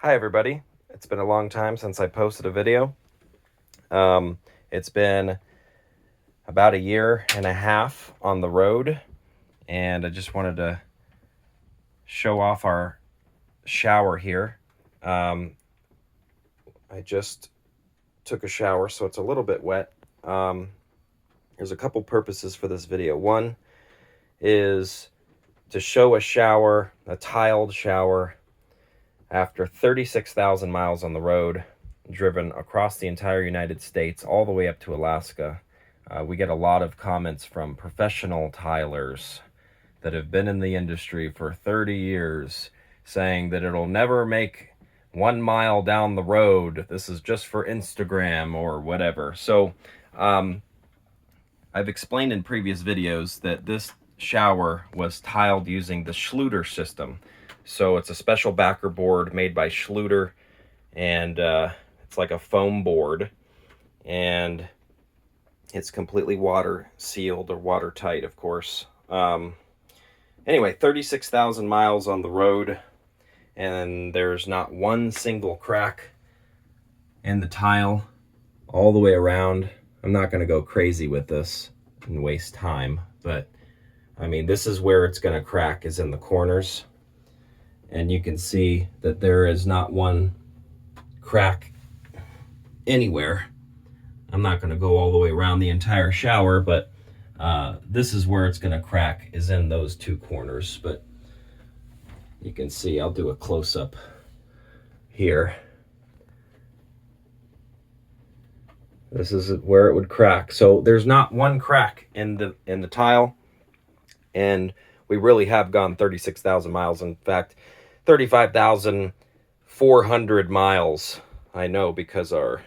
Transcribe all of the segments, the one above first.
Hi everybody, it's been a long time since I posted a video. It's been about a year and a half on the road, and I just wanted to show off our shower here. I just took a shower, so it's a little bit wet. There's a couple purposes for this video. One is to show a shower, a tiled shower, after 36,000 miles on the road, driven across the entire United States, all the way up to Alaska. We get a lot of comments from professional tilers that have been in the industry for 30 years saying that it'll never make 1 mile down the road. This is just for Instagram or whatever. So I've explained in previous videos that this shower was tiled using the Schluter system. So it's a special backer board made by Schluter, and it's like a foam board, and it's completely water sealed, or watertight, of course. Anyway, 36,000 miles on the road, and there's not one single crack in the tile all the way around. I'm not going to go crazy with this and waste time, but I mean, this is where it's going to crack, is in the corners. And you can see that there is not one crack anywhere. I'm not going to go all the way around the entire shower, but this is where it's going to crack, is in those two corners. But you can see, I'll do a close-up here. This is where it would crack. So there's not one crack in the tile, and we really have gone 36,000 miles. In fact, 35,400 miles. I know, because our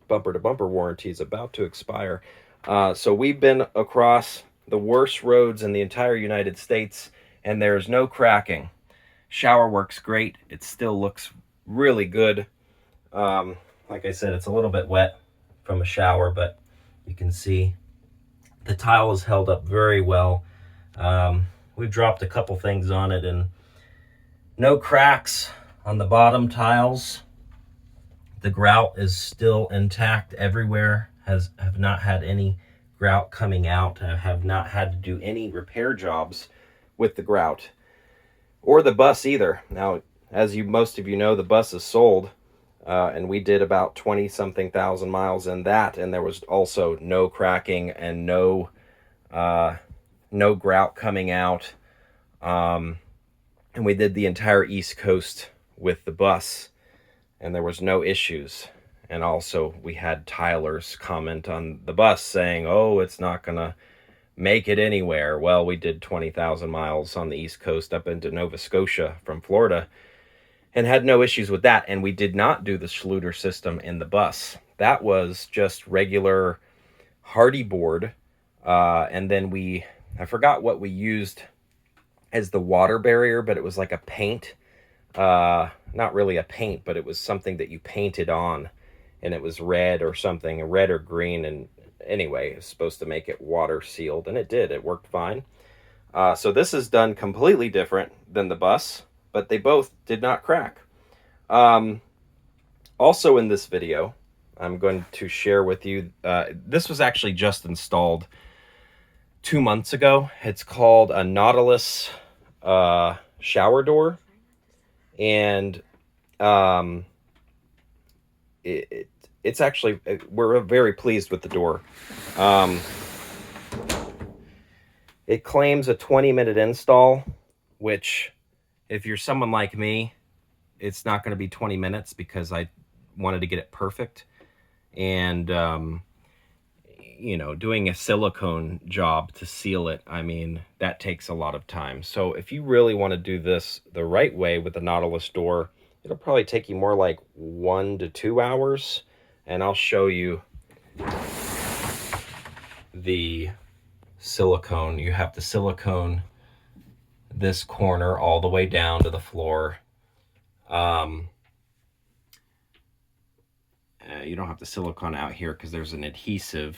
bumper-to-bumper warranty is about to expire. So we've been across the worst roads in the entire United States, and there's no cracking. Shower works great. It still looks really good. Like I said, it's a little bit wet from a shower, but you can see the tile is held up very well. We've dropped a couple things on it, and no cracks on the bottom tiles. The grout is still intact everywhere. Have not had any grout coming out. I have not had to do any repair jobs with the grout, or the bus either. Now, as most of you know, the bus is sold, and we did about 20-something thousand miles in that, and there was also no cracking and no grout coming out. And we did the entire East Coast with the bus, and there was no issues. And also, we had tilers comment on the bus saying, oh, it's not gonna make it anywhere. Well, we did 20,000 miles on the East Coast up into Nova Scotia from Florida, and had no issues with that. And we did not do the Schluter system in the bus. That was just regular hardy board. And then I forgot what we used as the water barrier, but it was like a paint. Not really a paint, but it was something that you painted on, and it was red or something, red or green. And anyway, it's supposed to make it water sealed, and it did. It worked fine. So this is done completely different than the bus, but they both did not crack. Also in this video, I'm going to share with you, this was actually just installed 2 months ago. It's called a Nautilus shower door, and it's actually, we're very pleased with the door. It claims a 20-minute install, which, if you're someone like me, it's not going to be 20 minutes, because I wanted to get it perfect. And you know, doing a silicone job to seal it, I mean, that takes a lot of time. So if you really want to do this the right way with the Nautilus door, it'll probably take you more like 1 to 2 hours. And I'll show you the silicone. You have to silicone this corner all the way down to the floor. You don't have to silicone out here because there's an adhesive.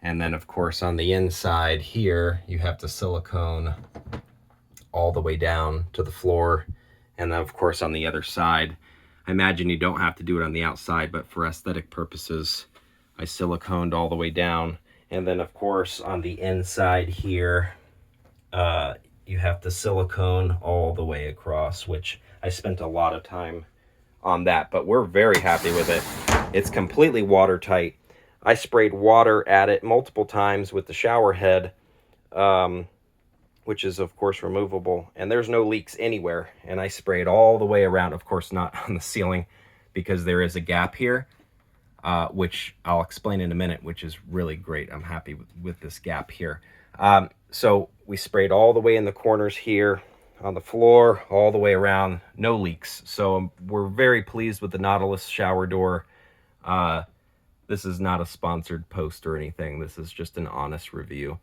And then, of course, on the inside here, you have to silicone all the way down to the floor. And then of course on the other side, I imagine you don't have to do it on the outside, but for aesthetic purposes, I siliconed all the way down. And then of course on the inside here, you have to silicone all the way across, which I spent a lot of time on that, but we're very happy with it. It's completely watertight. I sprayed water at it multiple times with the shower head, which is of course removable, and there's no leaks anywhere. And I sprayed all the way around, of course not on the ceiling because there is a gap here, which I'll explain in a minute, which is really great. I'm happy with this gap here. So we sprayed all the way in the corners here, on the floor, all the way around, no leaks. So we're very pleased with the Nautilus shower door. This is not a sponsored post or anything. This is just an honest review.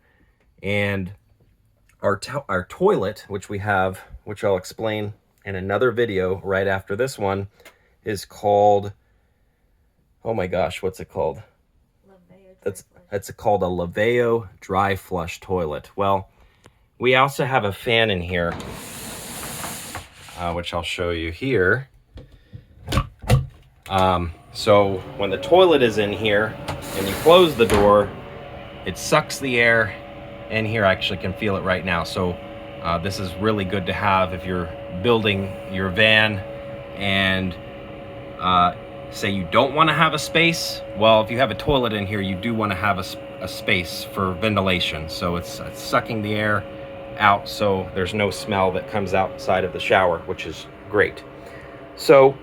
And our toilet, which we have, which I'll explain in another video right after this one, is called, oh my gosh, what's it called? It's called a Laveo dry flush toilet. Well, we also have a fan in here, which I'll show you here. So when the toilet is in here and you close the door, it sucks the air in here. I actually can feel it right now. So this is really good to have if you're building your van and say you don't want to have a space. Well, if you have a toilet in here, you do want to have a space for ventilation. So it's sucking the air out, so there's no smell that comes outside of the shower, which is great. So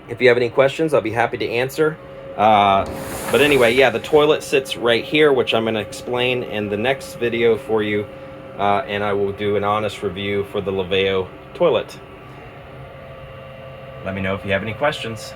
if you have any questions, I'll be happy to answer. But anyway, yeah, the toilet sits right here, which I'm going to explain in the next video for you. And I will do an honest review for the Laveo toilet. Let me know if you have any questions.